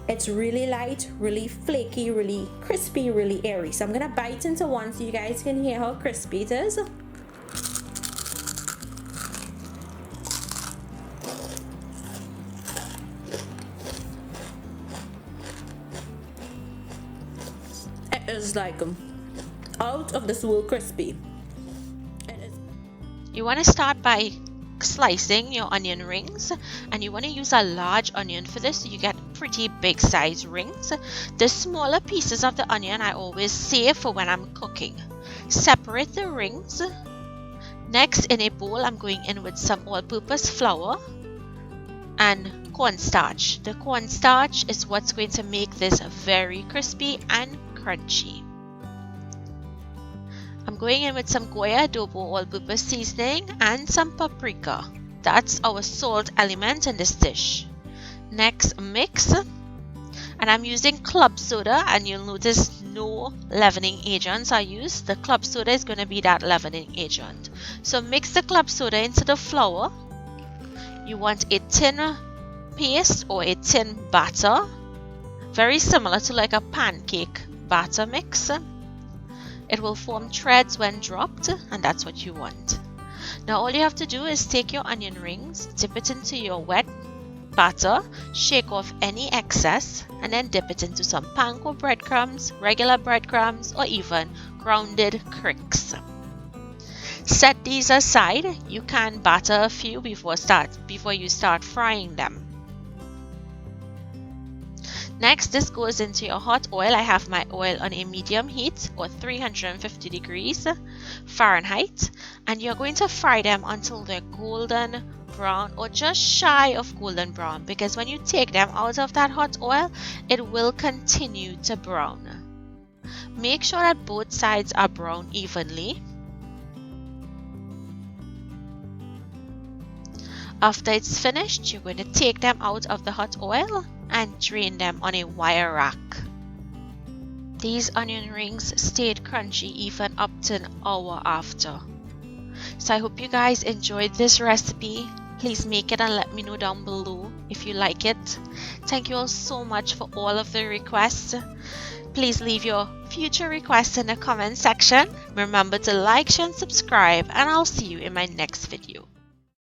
It's really light, really flaky, really crispy, really airy. So I'm gonna bite into one so you guys can hear how crispy it is. It is like out of this world crispy. It is. You want to start by slicing your onion rings, and you want to use a large onion for this so you get pretty big size rings. The smaller pieces of the onion I always save for when I'm cooking. Separate the rings. Next, in a bowl, I'm going in with some all-purpose flour and cornstarch. The cornstarch is what's going to make this very crispy and crunchy. I'm going in with some goya adobo all-purpose seasoning and some paprika. That's our salt element in this dish. Next, mix. And I'm using club soda, and you'll notice no leavening agents are used. The club soda is going to be that leavening agent. So mix the club soda into the flour. You want a thin paste or a thin batter, very similar to like a pancake batter mix. It will form threads when dropped, and that's what you want. Now all you have to do is take your onion rings, dip it into your wet batter, shake off any excess, and then dip it into some panko breadcrumbs, regular breadcrumbs, or even grounded crix. Set these aside. You can batter a few before you start frying them. Next, this goes into your hot oil. I have my oil on a medium heat or 350 degrees Fahrenheit, and you're going to fry them until they're golden brown or just shy of golden brown, because when you take them out of that hot oil, it will continue to brown. Make sure that both sides are brown evenly. After it's finished, you're going to take them out of the hot oil and drain them on a wire rack. These onion rings stayed crunchy even up to an hour after. So I hope you guys enjoyed this recipe. Please make it and let me know down below if you like it. Thank you all so much for all of the requests. Please leave your future requests in the comment section. Remember to like, share, and subscribe, and I'll see you in my next video.